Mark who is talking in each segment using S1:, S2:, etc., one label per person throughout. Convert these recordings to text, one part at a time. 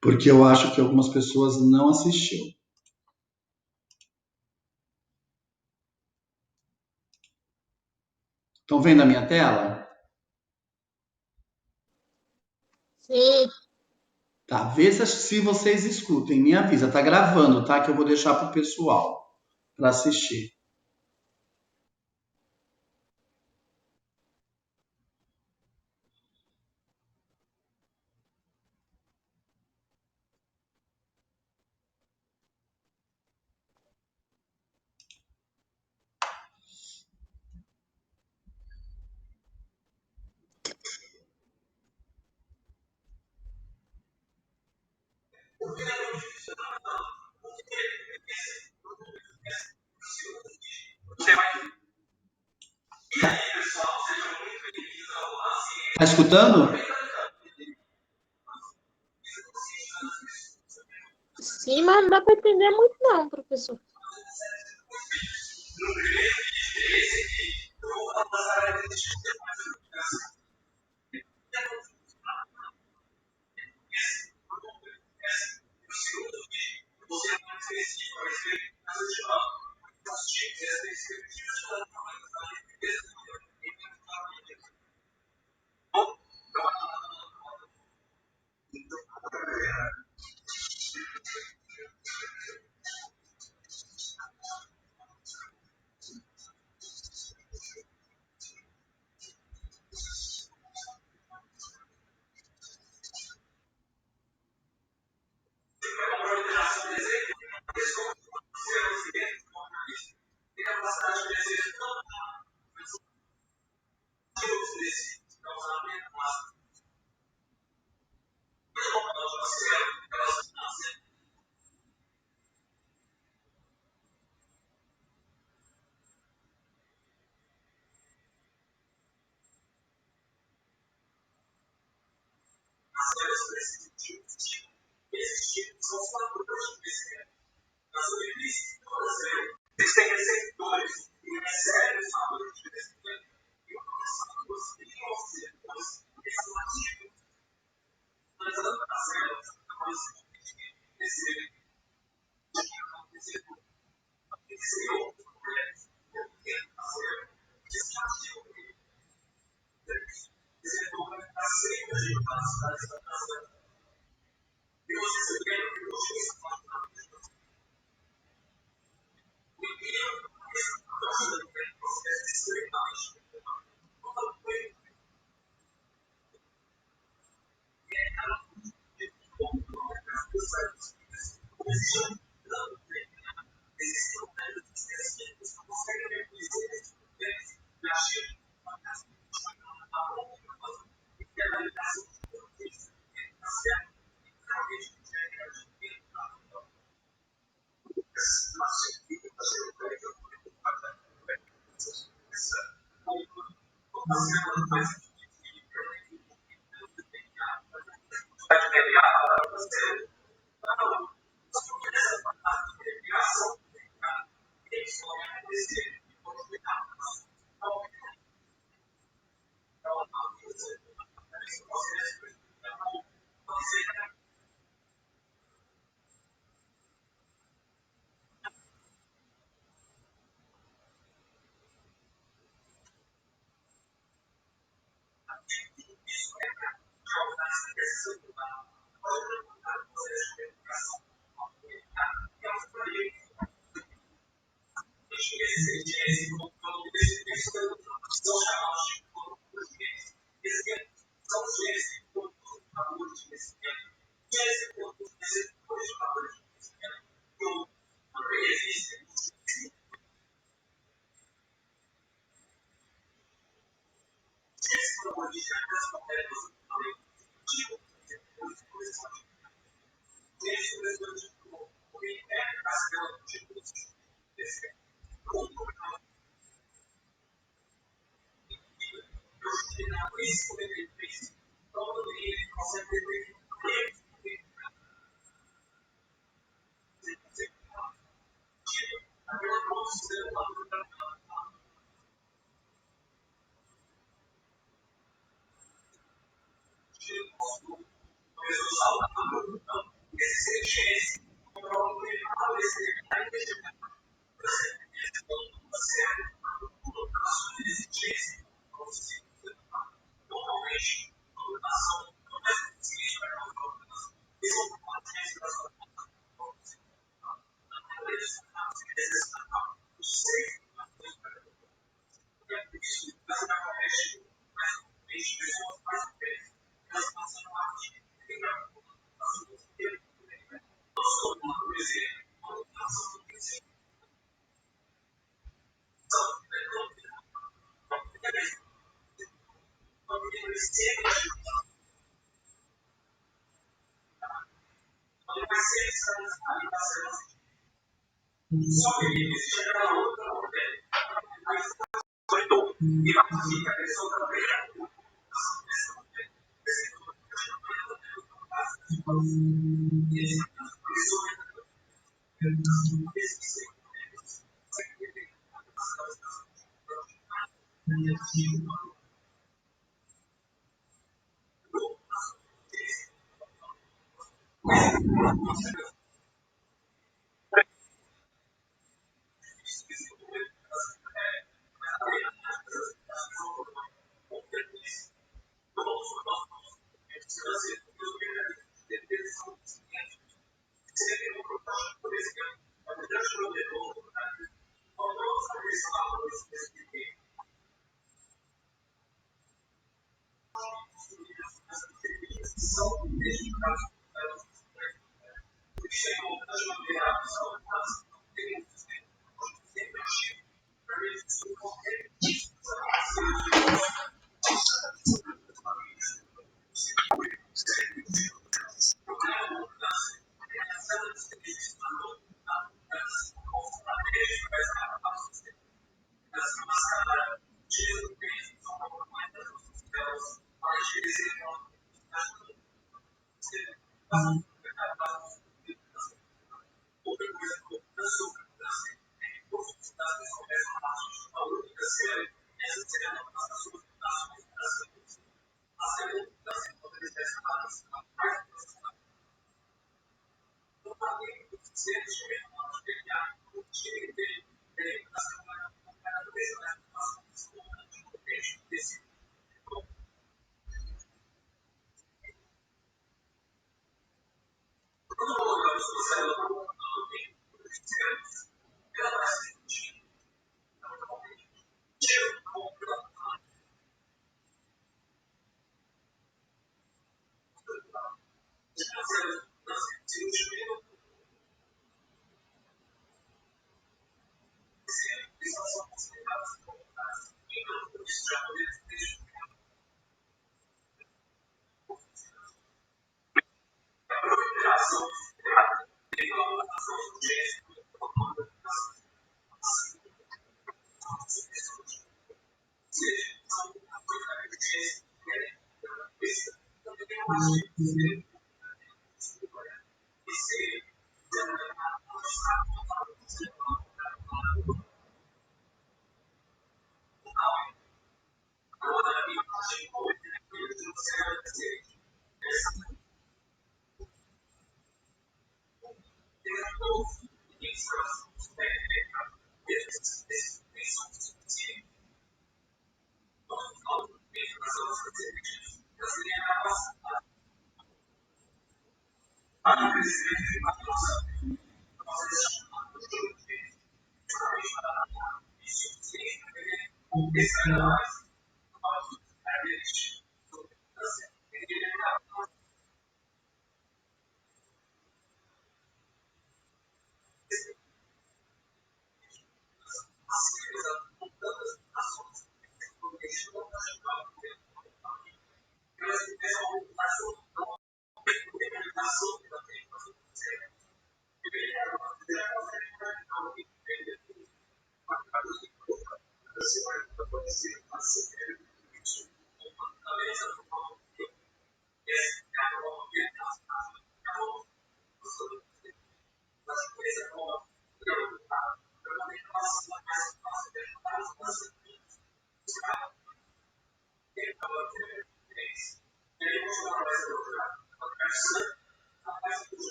S1: porque eu acho que algumas pessoas não assistiram. Estão vendo a minha tela?
S2: Sim.
S1: Tá, vê se vocês escutem, me avisa, tá gravando, tá? Que eu vou deixar pro pessoal para assistir. Tá escutando?
S2: Sim, mas não dá para entender muito não, professor.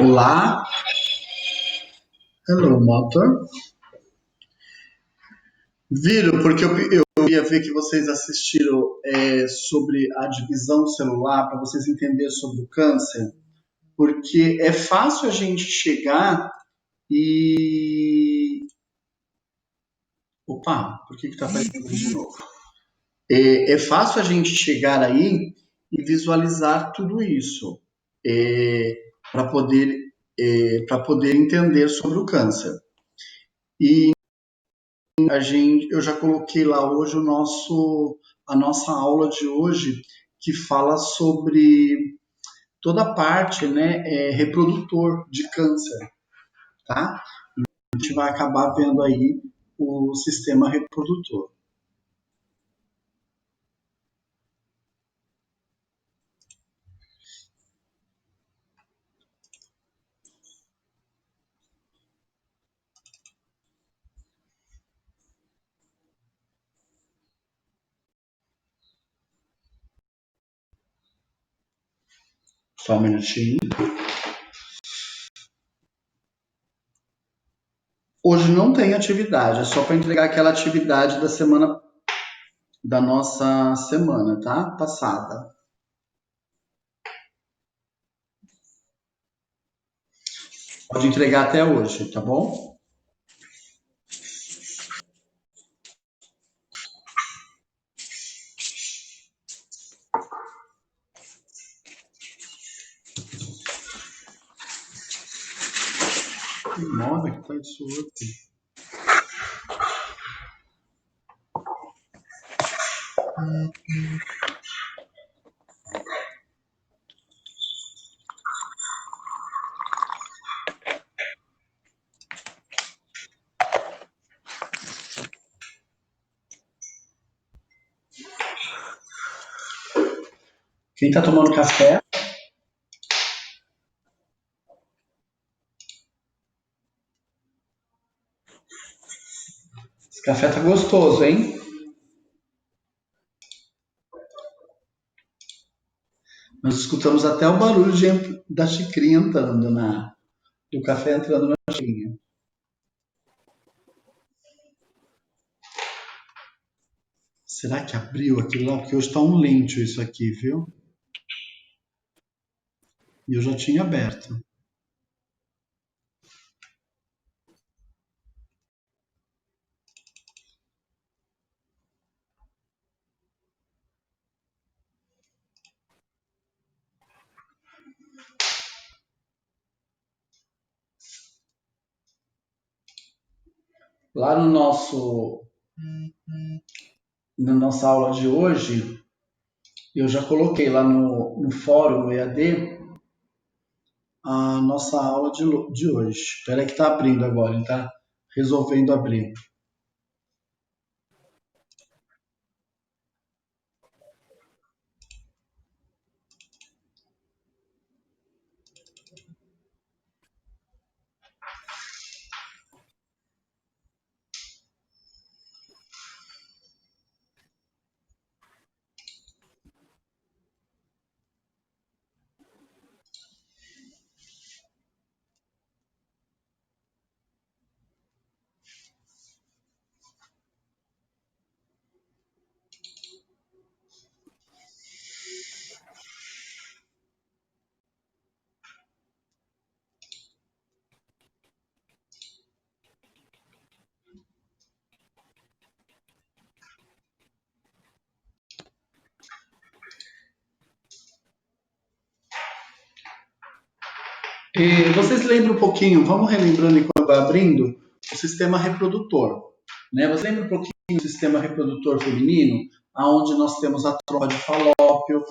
S1: Olá, hello, motor. Viram, porque eu ia ver que vocês assistiram sobre a divisão celular, para vocês entenderem sobre o câncer, porque é fácil a gente chegar e. Opa, por que está aparecendo de novo? É fácil a gente chegar aí e visualizar tudo isso para poder entender sobre o câncer. E eu já coloquei lá hoje a nossa aula de hoje que fala sobre toda a parte, né, reprodutor de câncer, tá? A gente vai acabar vendo aí o sistema reprodutor. Só um minutinho. Hoje não tem atividade, é só para entregar aquela atividade da nossa semana, tá? Passada. Pode entregar até hoje, tá bom? Que moda que tá isso hoje. Quem tá tomando café? Esse café tá gostoso, hein? Nós escutamos até o barulho da xicrinha entrando do café entrando na xicrinha. Será que abriu aquilo lá? Porque hoje tá um lente isso aqui, viu? E eu já tinha aberto. Lá na nossa aula de hoje, eu já coloquei lá no fórum EAD a nossa aula de hoje. Espera que tá abrindo agora, ele tá resolvendo abrir. Vocês lembram um pouquinho, vamos relembrando enquanto vai abrindo, o sistema reprodutor. Né? Você lembra um pouquinho do sistema reprodutor feminino, onde nós temos a trompa de falópio,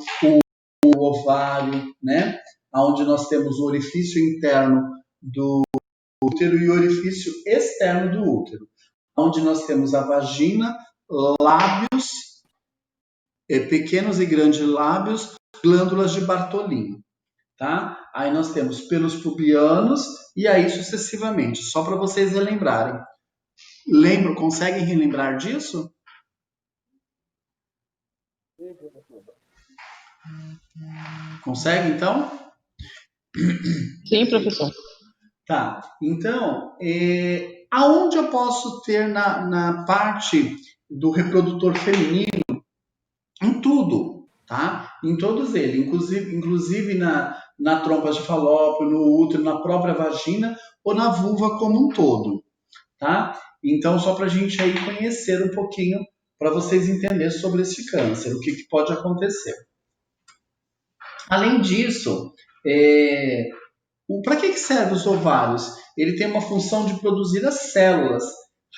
S1: o ovário, né? Onde nós temos o orifício interno do útero e o orifício externo do útero, onde nós temos a vagina, lábios, pequenos e grandes lábios, glândulas de Bartolin. Tá? Aí nós temos pelos pubianos e aí sucessivamente, só para vocês relembrarem. Lembram, conseguem relembrar disso? Consegue, então?
S2: Sim, professor.
S1: Tá. Então, aonde eu posso ter na parte do reprodutor feminino? Em tudo, tá? Em todos eles, inclusive na trompa de falópio, no útero, na própria vagina ou na vulva como um todo, tá? Então, só para a gente aí conhecer um pouquinho, para vocês entenderem sobre esse câncer, o que pode acontecer. Além disso, para que servem os ovários? Ele tem uma função de produzir as células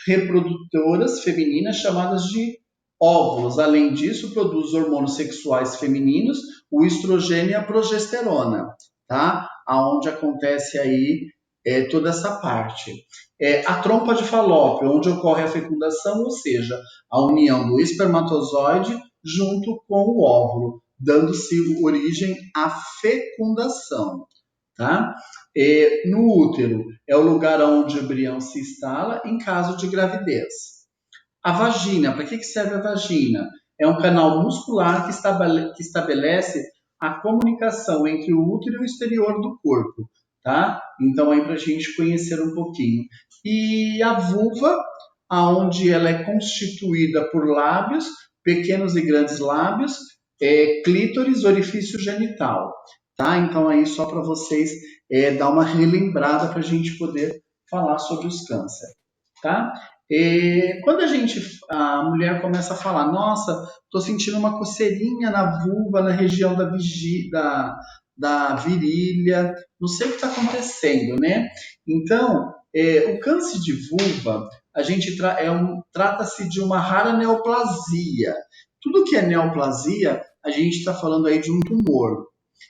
S1: reprodutoras femininas chamadas de óvulos. Além disso, produz hormônios sexuais femininos, o estrogênio e a progesterona, tá? Aonde acontece aí toda essa parte. A trompa de falópio, onde ocorre a fecundação, ou seja, a união do espermatozoide junto com o óvulo, dando-se origem à fecundação. Tá? No útero é o lugar onde o embrião se instala em caso de gravidez. A vagina, para que serve a vagina? É um canal muscular que estabelece a comunicação entre o útero e o exterior do corpo. Tá? Então, aí para a gente conhecer um pouquinho. E a vulva, aonde ela é constituída por lábios, pequenos e grandes lábios, clítoris, orifício genital. Tá? Então, aí só para vocês dar uma relembrada para a gente poder falar sobre os cânceres. Tá? Quando a mulher começa a falar, nossa, estou sentindo uma coceirinha na vulva, na região da virilha, não sei o que está acontecendo, né? Então, o câncer de vulva, trata-se de uma rara neoplasia. Tudo que é neoplasia, a gente está falando aí de um tumor,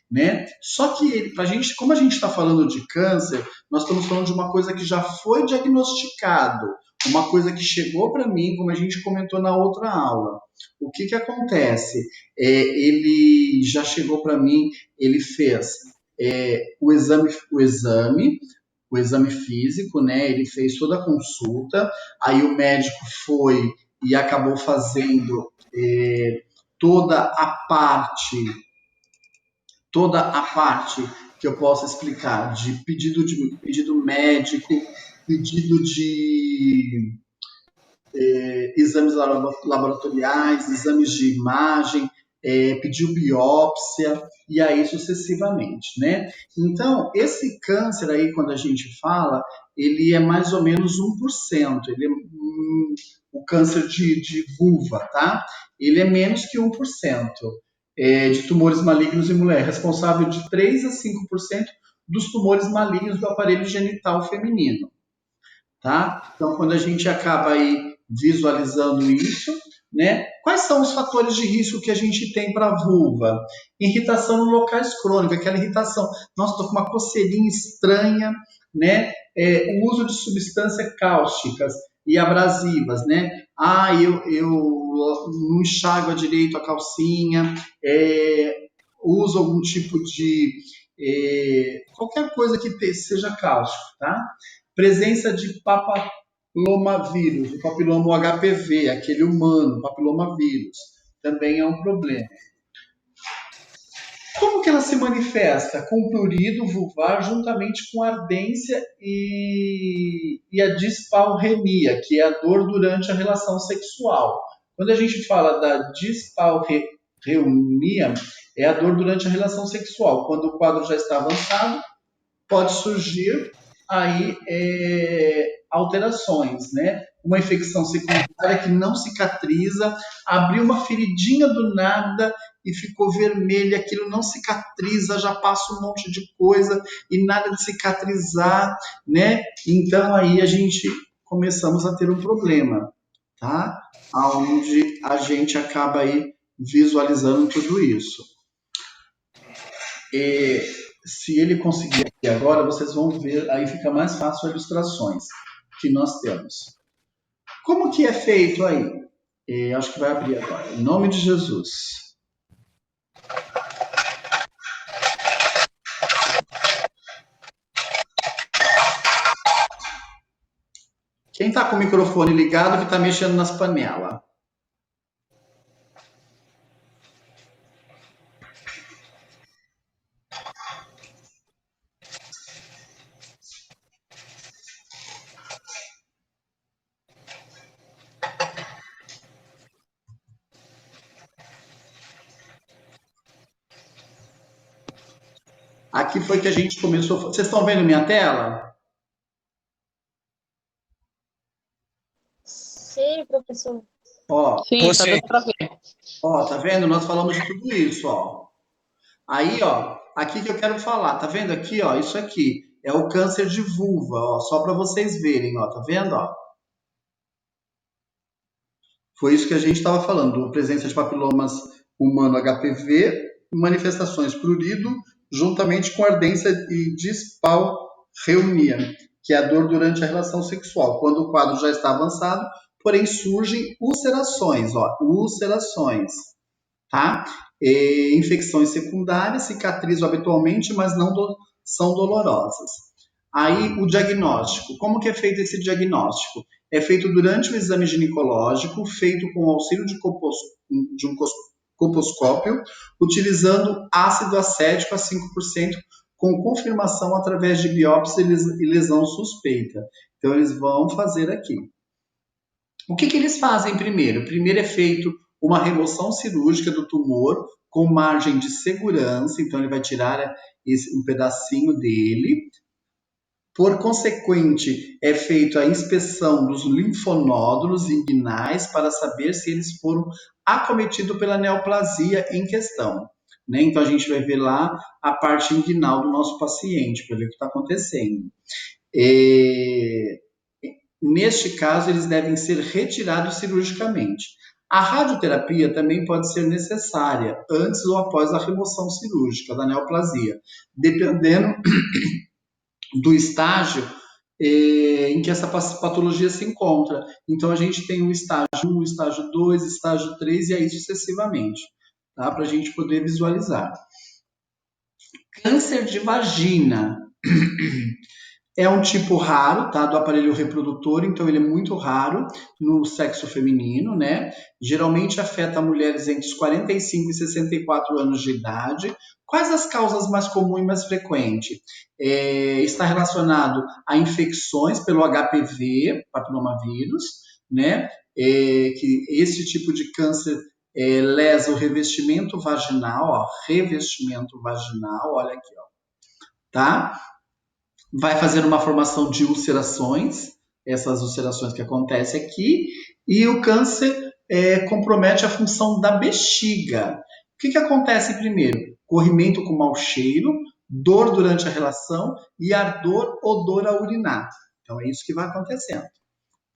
S1: né? Só que como a gente está falando de câncer, nós estamos falando de uma coisa que já foi diagnosticado, uma coisa que chegou para mim, como a gente comentou na outra aula. O que acontece? Ele já chegou para mim, ele fez o exame físico, né? Ele fez toda a consulta, aí o médico foi e acabou fazendo toda a parte toda a parte que eu possa explicar de pedido médico, pedido de exames laboratoriais, exames de imagem, pediu biópsia e aí sucessivamente, né? Então, esse câncer aí, quando a gente fala, ele é mais ou menos 1%, o câncer de vulva, tá? Ele é menos que 1% de tumores malignos em mulher, responsável de 3 a 5% dos tumores malignos do aparelho genital feminino. Tá? Então, quando a gente acaba aí visualizando isso, né? Quais são os fatores de risco que a gente tem para a vulva? Irritação no locais crônicos, aquela irritação. Nossa, estou com uma coceirinha estranha, né? O uso de substâncias cáusticas e abrasivas, né? Eu não enxago direito a calcinha, uso algum tipo de qualquer coisa que seja cáustico, tá? Presença de papilomavírus, o papiloma HPV, aquele humano, papilomavírus, também é um problema. Como que ela se manifesta? Com prurido vulvar juntamente com ardência e a dispareunia, que é a dor durante a relação sexual. Quando a gente fala da dispareunia, é a dor durante a relação sexual. Quando o quadro já está avançado, pode surgir aí alterações, né? uma infecção secundária que não cicatriza, abriu uma feridinha do nada e ficou vermelha, aquilo não cicatriza, já passa um monte de coisa e nada de cicatrizar, né? Então aí a gente começamos a ter um problema, tá? Aonde a gente acaba aí visualizando tudo isso. E se ele conseguir aqui agora, vocês vão ver, aí fica mais fácil as ilustrações que nós temos. Como que é feito aí? Acho que vai abrir agora. Em nome de Jesus. Quem está com o microfone ligado que está mexendo nas panelas? Aqui foi que a gente começou. Vocês estão vendo minha tela?
S2: Sim, professor.
S1: Ó,
S3: Sim, tá dando pra ver.
S1: ó, tá vendo? Nós falamos de tudo isso, ó. Aí, ó, aqui que eu quero falar, tá vendo aqui, ó? Isso aqui é o câncer de vulva, ó, só para vocês verem, ó, tá vendo, ó? Foi isso que a gente estava falando, presença de papilomas humano HPV, manifestações prurido, juntamente com ardência e dispareunia, que é a dor durante a relação sexual, quando o quadro já está avançado, porém surgem ulcerações, ó, ulcerações, tá? Infecções secundárias cicatrizam habitualmente, mas não são dolorosas. Aí o diagnóstico. Como que é feito esse diagnóstico? É feito durante o exame ginecológico, feito com o auxílio de um colposcópio, utilizando ácido acético a 5%, com confirmação através de biópsia e lesão suspeita. Então, eles vão fazer aqui. O que eles fazem primeiro? Primeiro é feito uma remoção cirúrgica do tumor com margem de segurança, então ele vai tirar um pedacinho dele. Por consequente, é feita a inspeção dos linfonódulos inguinais para saber se eles foram acometidos pela neoplasia em questão, né? Então a gente vai ver lá a parte inguinal do nosso paciente para ver o que está acontecendo. Neste caso, eles devem ser retirados cirurgicamente. A radioterapia também pode ser necessária antes ou após a remoção cirúrgica da neoplasia, dependendo do estágio em que essa patologia se encontra. Então, a gente tem o estágio 1, o estágio 2, estágio 3 e aí sucessivamente, tá? Para a gente poder visualizar. Câncer de vagina. É um tipo raro, tá, do aparelho reprodutor, então ele é muito raro no sexo feminino, né? Geralmente afeta mulheres entre os 45 e 64 anos de idade. Quais as causas mais comuns e mais frequentes? Está relacionado a infecções pelo HPV, papilomavírus, né? Que esse tipo de câncer lesa o revestimento vaginal, ó, revestimento vaginal, olha aqui, ó, tá? Vai fazer uma formação de ulcerações, essas ulcerações que acontecem aqui, e o câncer compromete a função da bexiga. O que acontece primeiro? Corrimento com mau cheiro, dor durante a relação e ardor, odor a urinar. Então é isso que vai acontecendo,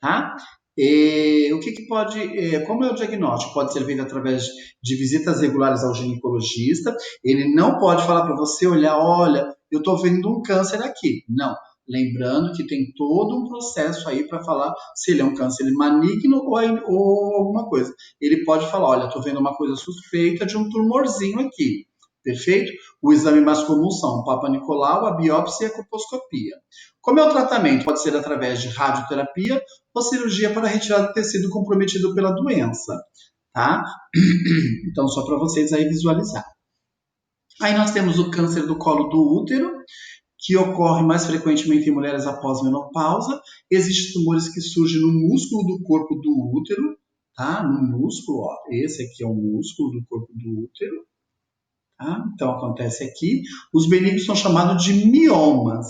S1: tá? O que pode, como é o diagnóstico? Pode ser feito através de visitas regulares ao ginecologista. Ele não pode falar para você olhar, olha, eu estou vendo um câncer aqui. Não. Lembrando que tem todo um processo aí para falar se ele é um câncer maligno ou alguma coisa. Ele pode falar, olha, estou vendo uma coisa suspeita de um tumorzinho aqui. Perfeito? O exame mais comum são o Papa Nicolau, a biópsia e a colposcopia. Como é o tratamento? Pode ser através de radioterapia ou cirurgia para retirar o tecido comprometido pela doença, tá? Então, só para vocês aí visualizar. Aí nós temos o câncer do colo do útero, que ocorre mais frequentemente em mulheres após menopausa. Existem tumores que surgem no músculo do corpo do útero, tá? No músculo, ó. Esse aqui é o músculo do corpo do útero, tá? Então acontece aqui. Os benignos são chamados de miomas.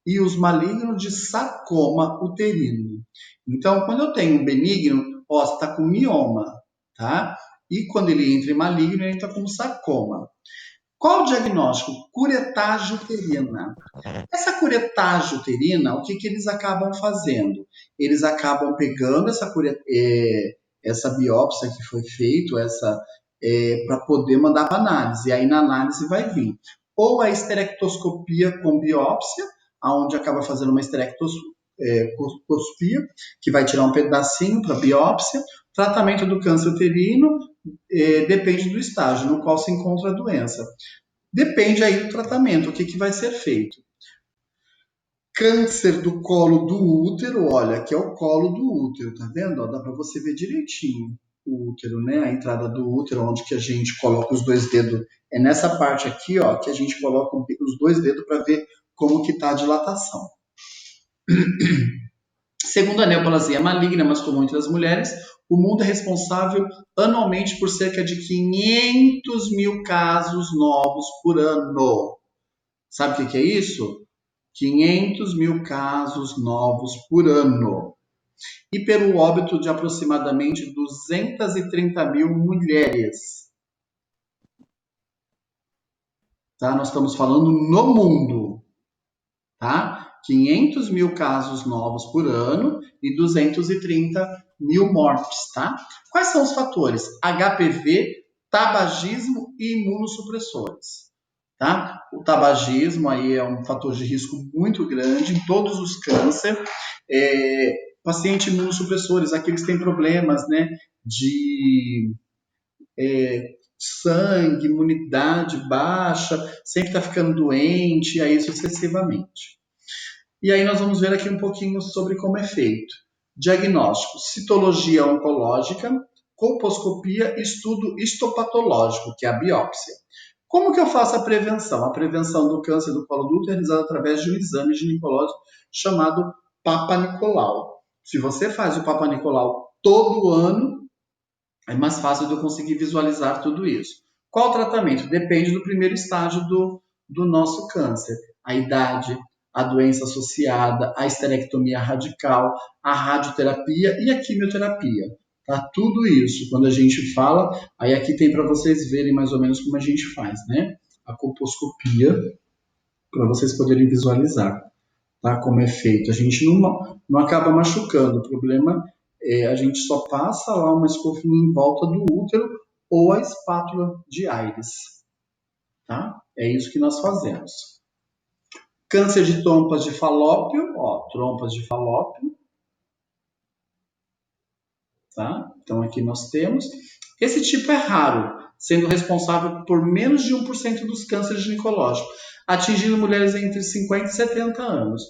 S1: e os malignos de sarcoma uterino. Então, quando eu tenho um benigno, ó, você está com mioma, tá? E quando ele entra em maligno, ele entra com sarcoma. Qual o diagnóstico? Curetagem uterina. Essa curetagem uterina, o que, que eles acabam fazendo? Eles acabam pegando essa biópsia que foi feita, para poder mandar para análise. E aí na análise vai vir ou a esterectoscopia com biópsia, aonde acaba fazendo uma esterectoscopia, que vai tirar um pedacinho para biópsia. Tratamento do câncer uterino depende do estágio no qual se encontra a doença. Depende aí do tratamento, o que, que vai ser feito. Câncer do colo do útero, olha, aqui é o colo do útero, tá vendo? Ó, dá para você ver direitinho o útero, né? A entrada do útero, onde que a gente coloca os dois dedos. É nessa parte aqui, ó, que a gente coloca os dois dedos para ver como que tá a dilatação. Segundo a neoplasia maligna, mais comum entre as mulheres, o mundo é responsável anualmente por cerca de 500 mil casos novos por ano. Sabe o que é isso? 500 mil casos novos por ano. E pelo óbito de aproximadamente 230 mil mulheres. Tá? Nós estamos falando no mundo. Tá? 500 mil casos novos por ano e 230 mil mortes. Tá? Quais são os fatores? HPV, tabagismo e imunossupressores. Tá? O tabagismo aí é um fator de risco muito grande em todos os cânceres. Pacientes imunossupressores, aqueles que têm problemas, né, de sangue, imunidade baixa, sempre está ficando doente, e aí sucessivamente. E aí nós vamos ver aqui um pouquinho sobre como é feito. Diagnóstico, citologia oncológica, colposcopia, estudo histopatológico, que é a biópsia. Como que eu faço a prevenção? A prevenção do câncer do colo do útero é realizada através de um exame ginecológico chamado Papa Nicolau. Se você faz o Papa Nicolau todo ano, é mais fácil de eu conseguir visualizar tudo isso. Qual o tratamento? Depende do primeiro estágio do nosso câncer. A idade, a doença associada, a esterectomia radical, a radioterapia e a quimioterapia. Tá? Tudo isso, quando a gente fala, aí aqui tem para vocês verem mais ou menos como a gente faz, né? A colposcopia, para vocês poderem visualizar, tá? Como é feito. A gente não acaba machucando, o problema é a gente só passa lá uma escovinha em volta do útero ou a espátula de Aires, tá? É isso que nós fazemos. Câncer de trompas de falópio, ó, trompas de falópio, tá? Então aqui nós temos. Esse tipo é raro, sendo responsável por menos de 1% dos cânceres ginecológicos, atingindo mulheres entre 50 e 70 anos.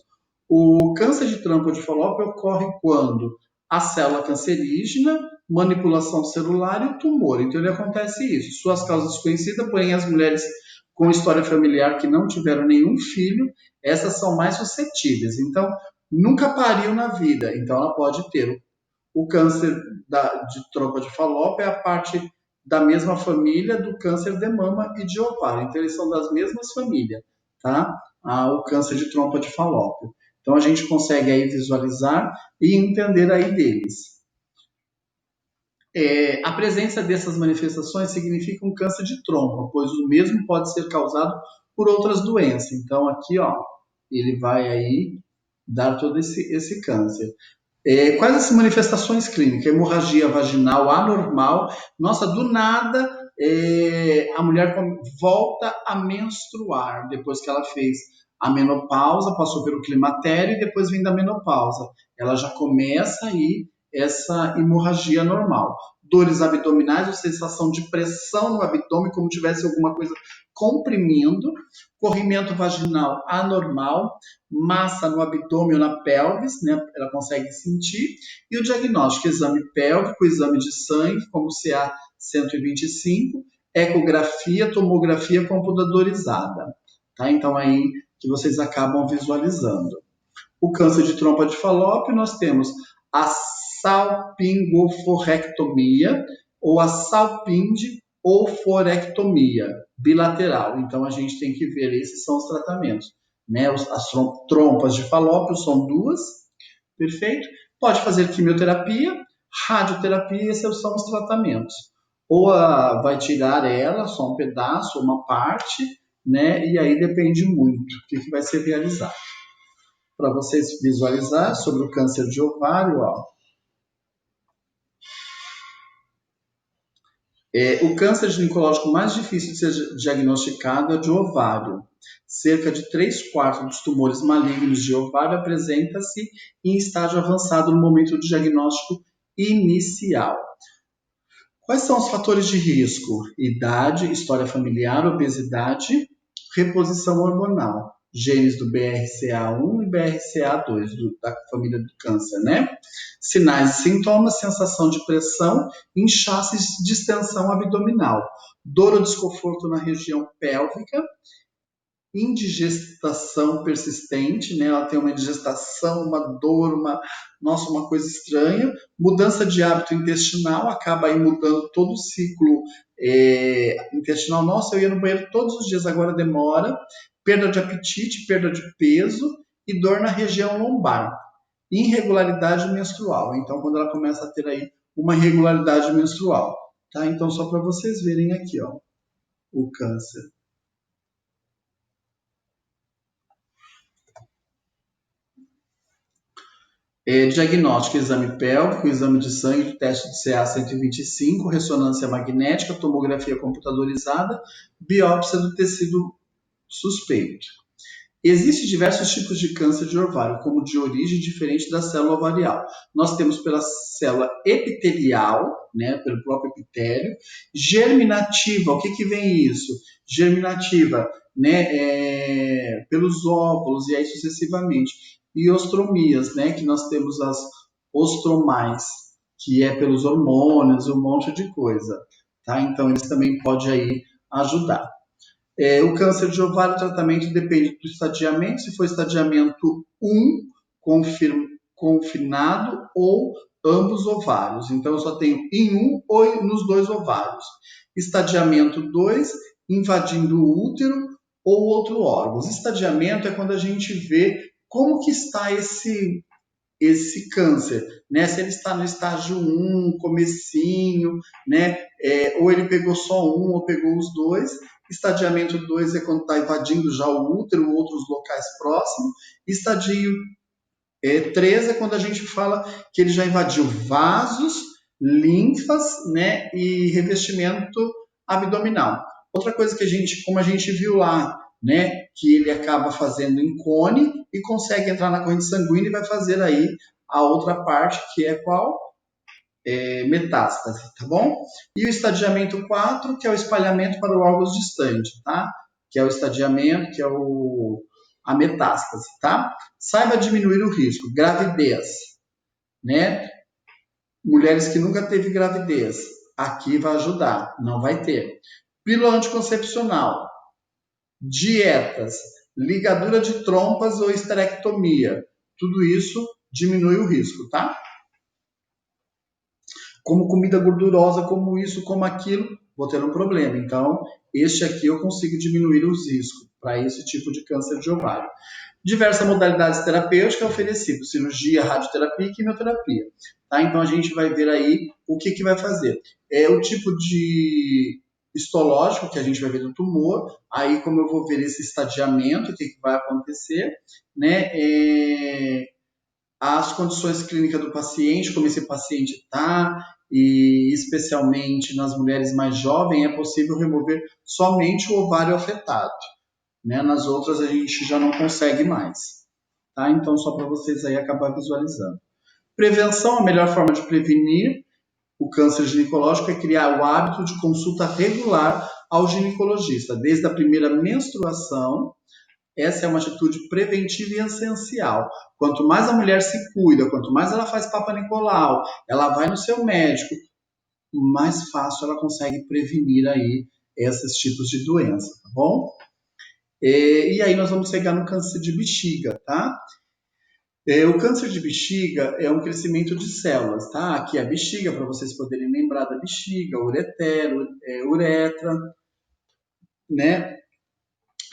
S1: O câncer de trompa de falópio ocorre quando a célula cancerígena, manipulação celular e o tumor. Então ele acontece isso. Suas causas conhecidas, porém as mulheres com história familiar que não tiveram nenhum filho, essas são mais suscetíveis. Então, nunca pariu na vida, então ela pode ter. O câncer de trompa de falópio é a parte da mesma família do câncer de mama e de ovário. Então, eles são das mesmas famílias, tá? O câncer de trompa de falópio. Então, a gente consegue aí visualizar e entender aí deles. A presença dessas manifestações significa um câncer de trompa, pois o mesmo pode ser causado por outras doenças. Então, aqui, ó, ele vai aí dar todo esse câncer. Quais as manifestações clínicas? Hemorragia vaginal anormal. Nossa, do nada a mulher volta a menstruar depois que ela fez a menopausa, passou pelo climatério e depois vem da menopausa. Ela já começa aí essa hemorragia normal. Dores abdominais, ou sensação de pressão no abdômen, como tivesse alguma coisa comprimindo. Corrimento vaginal anormal, massa no abdômen ou na pelvis, né? Ela consegue sentir. E o diagnóstico, exame pélvico, exame de sangue, como CA 125, ecografia, tomografia computadorizada. Tá? Então, aí que vocês acabam visualizando. O câncer de trompa de falópio, nós temos a salpingoforectomia ou a salpinge-oforectomia bilateral. Então, a gente tem que ver, esses são os tratamentos. né? As trompas de falópio são duas, perfeito? Pode fazer quimioterapia, radioterapia, esses são os tratamentos. Ou vai tirar ela, só um pedaço, uma parte, né? E aí depende muito o que vai ser realizado. Para vocês visualizar sobre o câncer de ovário, ó. O câncer ginecológico mais difícil de ser diagnosticado é o de ovário. Cerca de 3/4 dos tumores malignos de ovário apresenta-se em estágio avançado no momento do diagnóstico inicial. Quais são os fatores de risco? Idade, história familiar, obesidade, reposição hormonal, genes do BRCA1 e BRCA2, da família do câncer, né? Sinais e sintomas, sensação de pressão, inchaço e distensão abdominal, dor ou desconforto na região pélvica, indigestação persistente, né? Ela tem uma indigestação, uma dor, uma coisa estranha, mudança de hábito intestinal, acaba aí mudando todo o ciclo intestinal. Nossa, eu ia no banheiro todos os dias, agora demora, perda de apetite, perda de peso e dor na região lombar, irregularidade menstrual. Então, quando ela começa a ter aí uma irregularidade menstrual, tá? Então, só para vocês verem aqui, ó, o câncer. Diagnóstico: exame pélvico, exame de sangue, teste de CA-125, ressonância magnética, tomografia computadorizada, biópsia do tecido suspeito. Existem diversos tipos de câncer de ovário, como de origem diferente da célula ovarial. Nós temos pela célula epitelial, né, pelo próprio epitélio, germinativa. O que vem isso? Germinativa, né, pelos óvulos e aí sucessivamente. E ostromias, né, que nós temos as ostromais, que é pelos hormônios, um monte de coisa. Tá? Então, eles também podem aí ajudar. O câncer de ovário, o tratamento depende do estadiamento, se for estadiamento 1, confinado ou ambos ovários. Então, eu só tenho em um ou nos dois ovários. Estadiamento 2, invadindo o útero ou outro órgão. Estadiamento é quando a gente vê como que está esse câncer, né? Se ele está no estágio 1, comecinho, né? Ou ele pegou só um ou pegou os dois. Estadiamento 2 é quando está invadindo já o útero ou outros locais próximos. Estadio 3 é quando a gente fala que ele já invadiu vasos, linfas, né? E revestimento abdominal. Outra coisa que como a gente viu lá, né, que ele acaba fazendo em cone e consegue entrar na corrente sanguínea e vai fazer aí a outra parte, que é qual? Metástase, tá bom? E o estadiamento 4, que é o espalhamento para órgãos distantes, tá? Que é o estadiamento, que é a metástase, tá? Saiba diminuir o risco. Gravidez, né? Mulheres que nunca teve gravidez, aqui vai ajudar, não vai ter. Pílula anticoncepcional, dietas, ligadura de trompas ou esterectomia, tudo isso diminui o risco, tá? Como comida gordurosa, como isso, como aquilo, vou ter um problema. Então, este aqui eu consigo diminuir os riscos para esse tipo de câncer de ovário. Diversas modalidades terapêuticas oferecidas, cirurgia, radioterapia e quimioterapia. Tá? Então, a gente vai ver aí o que vai fazer. O tipo de histológico que a gente vai ver do tumor, aí como eu vou ver esse estadiamento, o que vai acontecer, né? As condições clínicas do paciente, como esse paciente está, e especialmente nas mulheres mais jovens, é possível remover somente o ovário afetado. Né? Nas outras a gente já não consegue mais. Tá? Então, só para vocês aí acabar visualizando. Prevenção, a melhor forma de prevenir o câncer ginecológico é criar o hábito de consulta regular ao ginecologista, desde a primeira menstruação. Essa é uma atitude preventiva e essencial. Quanto mais a mulher se cuida, quanto mais ela faz Papa Nicolau, ela vai no seu médico, mais fácil ela consegue prevenir aí esses tipos de doença, tá bom? E aí nós vamos chegar no câncer de bexiga, tá? O câncer de bexiga é um crescimento de células, tá? Aqui é a bexiga, para vocês poderem lembrar da bexiga, uretero, uretra, né?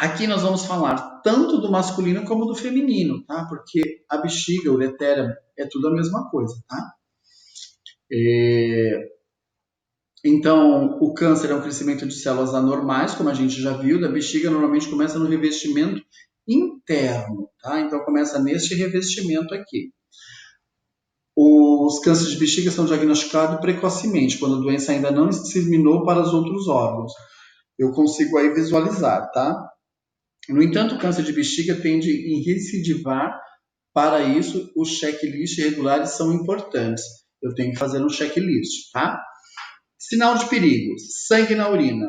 S1: Aqui nós vamos falar tanto do masculino como do feminino, tá? Porque a bexiga, o ureter, é tudo a mesma coisa, tá? É, Então, o câncer é um crescimento de células anormais, como a gente já viu, da bexiga normalmente começa no revestimento interno, tá? Então começa neste revestimento aqui. Os cânceres de bexiga são diagnosticados precocemente, quando a doença ainda não disseminou para os outros órgãos. Eu consigo aí visualizar, tá? No entanto, o câncer de bexiga tende a recidivar. Para isso, os checklists regulares são importantes. Eu tenho que fazer um checklist, tá? Sinal de perigo: sangue na urina.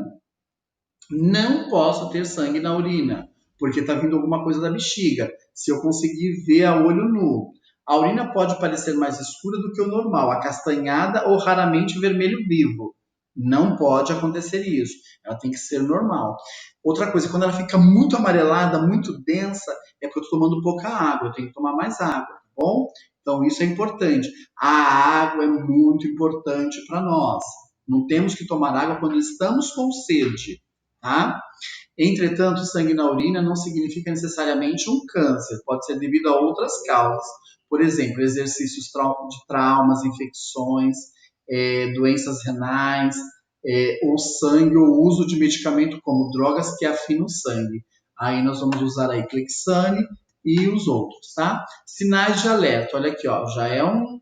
S1: Não posso ter sangue na urina, porque está vindo alguma coisa da bexiga, se eu conseguir ver a olho nu. A urina pode parecer mais escura do que o normal, acastanhada ou raramente vermelho vivo. Não pode acontecer isso. Ela tem que ser normal. Outra coisa, quando ela fica muito amarelada, muito densa, é porque eu estou tomando pouca água. Eu tenho que tomar mais água, tá bom? Então isso é importante. A água é muito importante para nós. Não temos que tomar água quando estamos com sede, tá? Entretanto, sangue na urina não significa necessariamente um câncer, pode ser devido a outras causas. Por exemplo, exercícios de traumas, infecções, doenças renais, ou sangue, ou uso de medicamento como drogas que afinam o sangue. Aí nós vamos usar aí Clexane e os outros, tá? Sinais de alerta, olha aqui, ó, já é um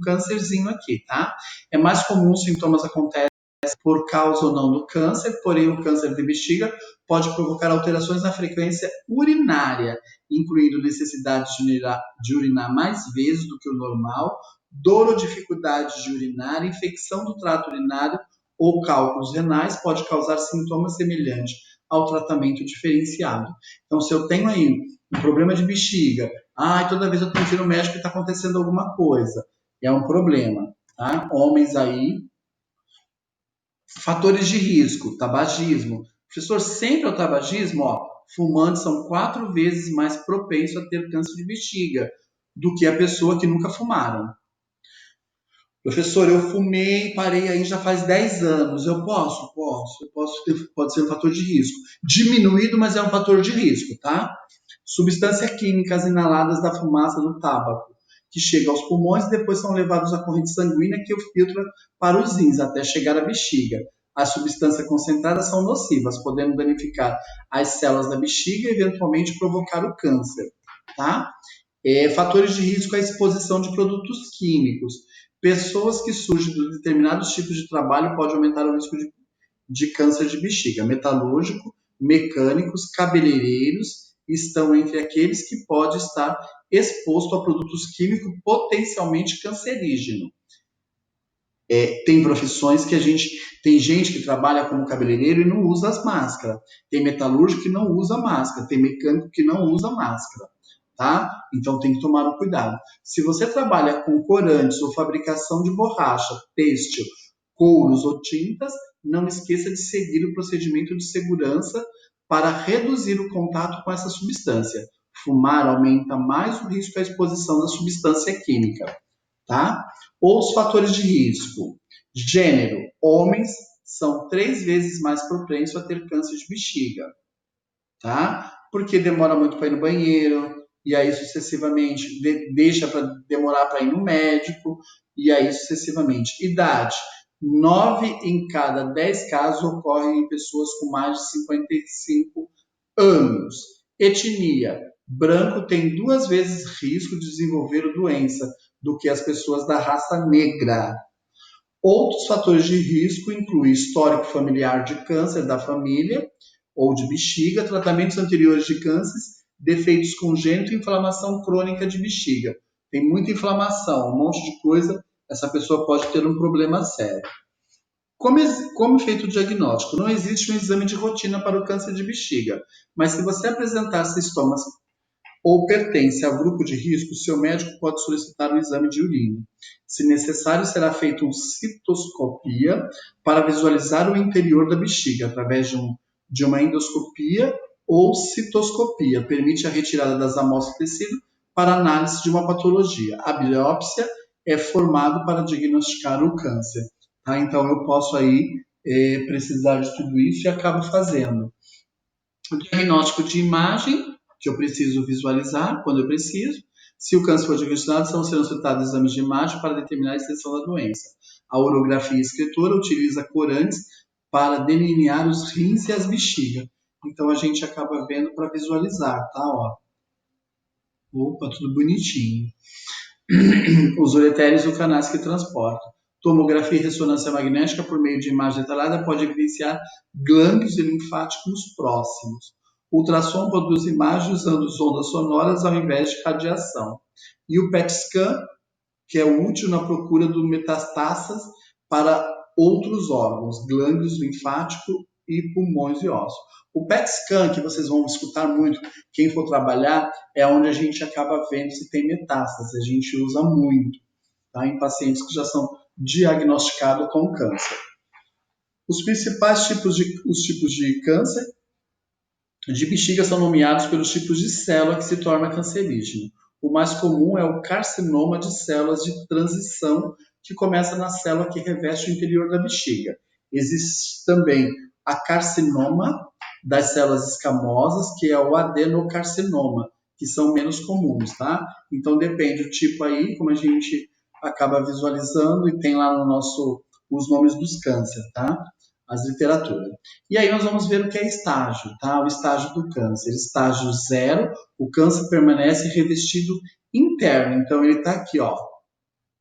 S1: câncerzinho aqui, tá? É mais comum os sintomas acontecerem por causa ou não do câncer, porém o câncer de bexiga pode provocar alterações na frequência urinária, incluindo necessidade de urinar mais vezes do que o normal, dor ou dificuldade de urinar, infecção do trato urinário ou cálculos renais pode causar sintomas semelhantes ao tratamento diferenciado. Então, se eu tenho aí um problema de bexiga, toda vez eu tenho que ir no médico e está acontecendo alguma coisa, é um problema, tá? Homens aí. Fatores de risco: tabagismo. Professor, sempre é o tabagismo? Ó, fumantes são 4 vezes mais propensos a ter câncer de bexiga do que a pessoa que nunca fumaram. Professor, eu fumei, parei aí já faz 10 anos. Eu posso? Posso. Pode ser um fator de risco. Diminuído, mas é um fator de risco, tá? Substâncias químicas inaladas da fumaça do tabaco, que chega aos pulmões e depois são levados à corrente sanguínea que o filtra para os rins até chegar à bexiga. As substâncias concentradas são nocivas, podendo danificar as células da bexiga e eventualmente provocar o câncer, tá? Fatores de risco à exposição de produtos químicos. Pessoas que surgem de determinados tipos de trabalho podem aumentar o risco de câncer de bexiga. Metalúrgico, mecânicos, cabeleireiros estão entre aqueles que podem estar exposto a produtos químicos potencialmente cancerígenos. Tem profissões que tem gente que trabalha como cabeleireiro e não usa as máscaras. Tem metalúrgico que não usa máscara. Tem mecânico que não usa máscara. Tá? Então tem que tomar um cuidado. Se você trabalha com corantes ou fabricação de borracha, têxtil, couros ou tintas, não esqueça de seguir o procedimento de segurança para reduzir o contato com essa substância. Fumar aumenta mais o risco à exposição da substância química, tá? Os fatores de risco. Gênero: homens são 3 vezes mais propensos a ter câncer de bexiga, tá? Porque demora muito para ir no banheiro, e aí sucessivamente deixa para demorar para ir no médico, e aí sucessivamente. Idade: 9 em cada 10 casos ocorrem em pessoas com mais de 55 anos. Etnia: branco tem 2 vezes risco de desenvolver a doença do que as pessoas da raça negra. Outros fatores de risco incluem histórico familiar de câncer da família ou de bexiga, tratamentos anteriores de câncer, defeitos congênitos e inflamação crônica de bexiga. Tem muita inflamação, um monte de coisa, essa pessoa pode ter um problema sério. Como feito o diagnóstico? Não existe um exame de rotina para o câncer de bexiga, mas se você apresentar sintomas ou pertence ao grupo de risco, seu médico pode solicitar um exame de urina. Se necessário, será feita uma citoscopia para visualizar o interior da bexiga, através de uma endoscopia ou citoscopia. Permite a retirada das amostras de tecido para análise de uma patologia. A biópsia é formado para diagnosticar o câncer. Tá? Então, eu posso aí precisar de tudo isso e acabo fazendo. O diagnóstico de imagem, que eu preciso visualizar quando eu preciso. Se o câncer for diagnosticado, são sendo solicitados exames de imagem para determinar a extensão da doença. A urografia escritora utiliza corantes para delinear os rins e as bexigas. Então a gente acaba vendo para visualizar, tá? Ó. Opa, tudo bonitinho. Os uretérios e os canais que transportam. Tomografia e ressonância magnética por meio de imagem detalhada pode evidenciar glândulos linfáticos próximos. Ultrassom produz imagens usando ondas sonoras ao invés de radiação. E o PET scan, que é útil na procura de metastásias para outros órgãos, glândulos linfáticos e pulmões e ossos. O PET scan, que vocês vão escutar muito, quem for trabalhar, é onde a gente acaba vendo se tem metástase. A gente usa muito, tá? Em pacientes que já são diagnosticados com câncer. Os principais tipos de câncer de bexiga são nomeados pelos tipos de célula que se torna cancerígeno. O mais comum é o carcinoma de células de transição, que começa na célula que reveste o interior da bexiga. Existe também a carcinoma das células escamosas, que é o adenocarcinoma, que são menos comuns, tá? Então depende do tipo aí, como a gente acaba visualizando e tem lá no nosso os nomes dos cânceres, tá? As literaturas. E aí nós vamos ver o que é estágio, tá? O estágio do câncer. Estágio 0, o câncer permanece revestido interno. Então ele está aqui, ó.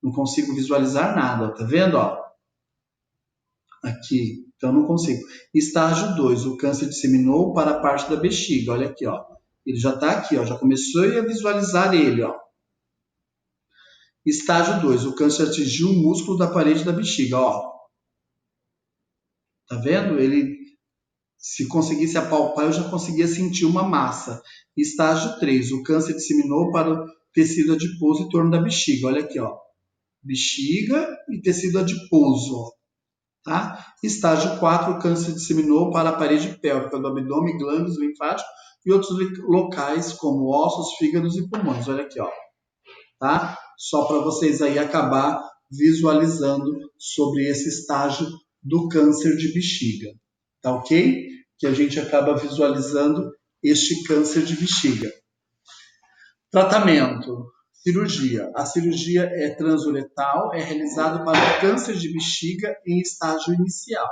S1: Não consigo visualizar nada, ó. Tá vendo, ó? Aqui. Então não consigo. Estágio 2, o câncer disseminou para a parte da bexiga. Olha aqui, ó. Ele já está aqui, ó. Já começou a visualizar ele, ó. Estágio 2, o câncer atingiu o músculo da parede da bexiga, ó. Tá vendo? Ele, se conseguisse apalpar, eu já conseguia sentir uma massa. Estágio 3, o câncer disseminou para o tecido adiposo em torno da bexiga. Olha aqui, ó. Bexiga e tecido adiposo, ó. Tá? Estágio 4, o câncer disseminou para a parede pélvica do abdômen, glândulos linfáticos e outros locais como ossos, fígados e pulmões. Olha aqui, ó. Tá? Só para vocês aí acabar visualizando sobre esse estágio do câncer de bexiga. Tá ok? Que a gente acaba visualizando este câncer de bexiga. Tratamento. Cirurgia. A cirurgia é transuretal, é realizada para o câncer de bexiga em estágio inicial.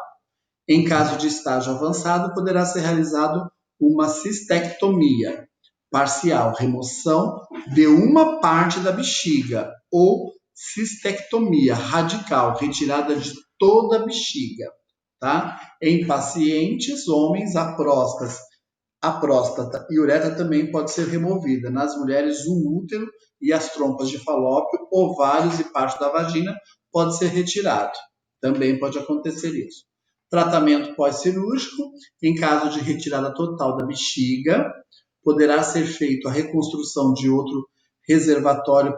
S1: Em caso de estágio avançado, poderá ser realizado uma cistectomia parcial, remoção de uma parte da bexiga, ou cistectomia radical, retirada de toda a bexiga. Tá? Em pacientes homens, a próstata e uretra também pode ser removida. Nas mulheres, o útero e as trompas de falópio, ovários e parte da vagina pode ser retirado. Também pode acontecer isso. Tratamento pós-cirúrgico, em caso de retirada total da bexiga, poderá ser feito a reconstrução de outro reservatório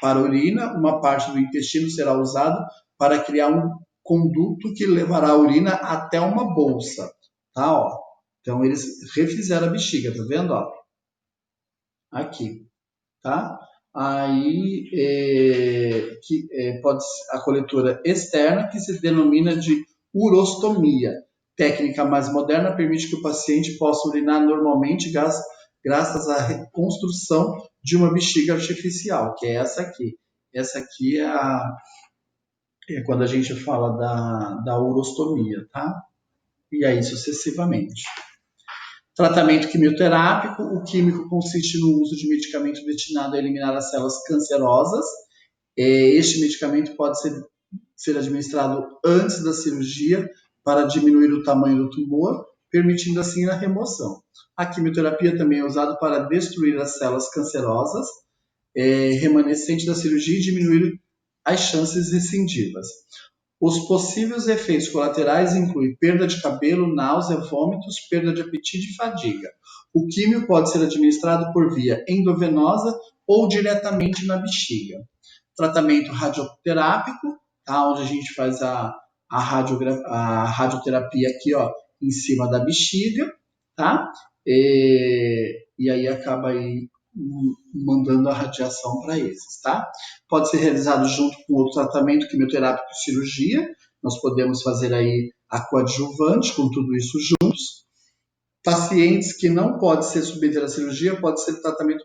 S1: para urina. Uma parte do intestino será usado para criar um conduto que levará a urina até uma bolsa, tá? Ó. Então eles refizeram a bexiga, tá vendo? Ó? Aqui, tá? Aí pode ser a coletora externa, que se denomina de urostomia. Técnica mais moderna permite que o paciente possa urinar normalmente graças à reconstrução de uma bexiga artificial, que é essa aqui. Essa aqui é quando a gente fala da urostomia, tá? E aí sucessivamente. Tratamento quimioterápico. O químico consiste no uso de medicamento destinado a eliminar as células cancerosas. Este medicamento pode ser administrado antes da cirurgia para diminuir o tamanho do tumor, permitindo assim a remoção. A quimioterapia também é usada para destruir as células cancerosas remanescentes da cirurgia e diminuir as chances recidivas. Os possíveis efeitos colaterais incluem perda de cabelo, náusea, vômitos, perda de apetite e fadiga. O químio pode ser administrado por via endovenosa ou diretamente na bexiga. Tratamento radioterápico, tá? Onde a gente faz a radioterapia aqui, ó, em cima da bexiga, tá? E aí acaba aí mandando a radiação para esses, tá? Pode ser realizado junto com outro tratamento quimioterápico e cirurgia. Nós podemos fazer aí a coadjuvante com tudo isso juntos. Pacientes que não podem ser submetidos à cirurgia pode ser o tratamento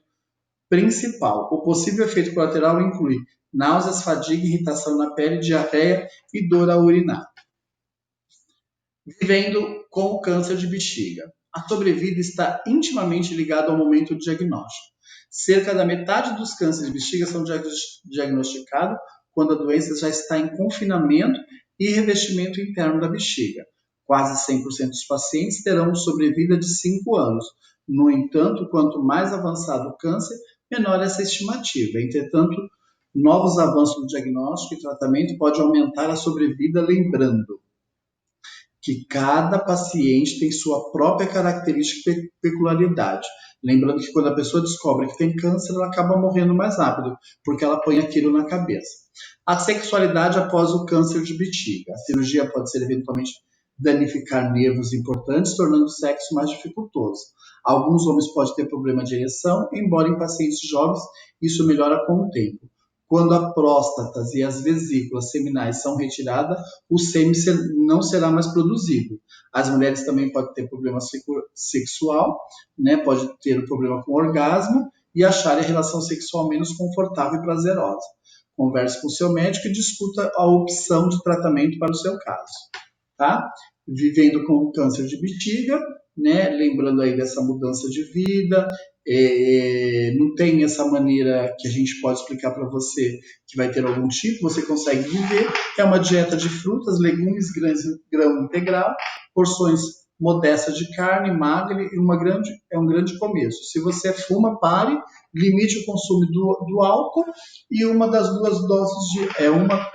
S1: principal. O possível efeito colateral inclui náuseas, fadiga, irritação na pele, diarreia e dor ao urinar. Vivendo com o câncer de bexiga. A sobrevida está intimamente ligada ao momento do diagnóstico. Cerca da metade dos cânceres de bexiga são diagnosticados quando a doença já está em confinamento e revestimento interno da bexiga. Quase 100% dos pacientes terão sobrevida de 5 anos. No entanto, quanto mais avançado o câncer, menor essa estimativa. Entretanto, novos avanços no diagnóstico e tratamento podem aumentar a sobrevida, lembrando que cada paciente tem sua própria característica e peculiaridade. Lembrando que quando a pessoa descobre que tem câncer, ela acaba morrendo mais rápido, porque ela põe aquilo na cabeça. A sexualidade após o câncer de bexiga. A cirurgia pode ser eventualmente danificar nervos importantes, tornando o sexo mais dificultoso. Alguns homens podem ter problema de ereção, embora em pacientes jovens isso melhora com o tempo. Quando a próstata e as vesículas seminais são retiradas, o sêmen não será mais produzido. As mulheres também podem ter problema sexual, né? Pode ter um problema com orgasmo e achar a relação sexual menos confortável e prazerosa. Converse com o seu médico e discuta a opção de tratamento para o seu caso. Tá? Vivendo com câncer de bexiga, né? Lembrando aí dessa mudança de vida, não tem essa maneira que a gente pode explicar para você que vai ter algum tipo, você consegue viver, é uma dieta de frutas, legumes, grão integral, porções modestas de carne, magra e é um grande começo. Se você fuma, pare, limite o consumo do álcool e uma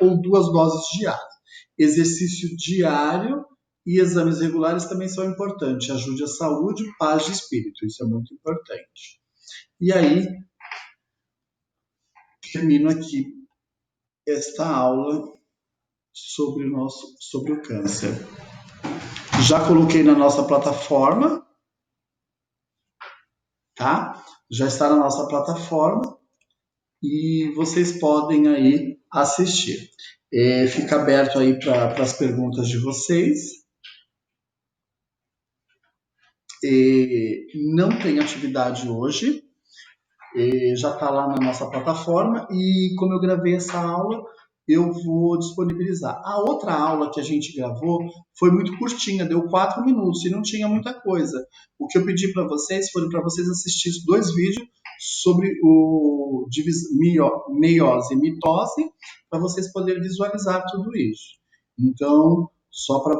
S1: ou duas doses diárias. Exercício diário e exames regulares também são importantes. Ajude a saúde, paz de espírito. Isso é muito importante. E aí, termino aqui esta aula sobre o câncer. Já coloquei na nossa plataforma, tá? Já está na nossa plataforma e vocês podem aí assistir. Fica aberto aí para as perguntas de vocês. Não tem atividade hoje, já está lá na nossa plataforma e como eu gravei essa aula, eu vou disponibilizar. A outra aula que a gente gravou foi muito curtinha, deu 4 minutos e não tinha muita coisa. O que eu pedi para vocês foi para vocês assistirem 2 vídeos sobre o meiose e mitose, para vocês poderem visualizar tudo isso. Então, só para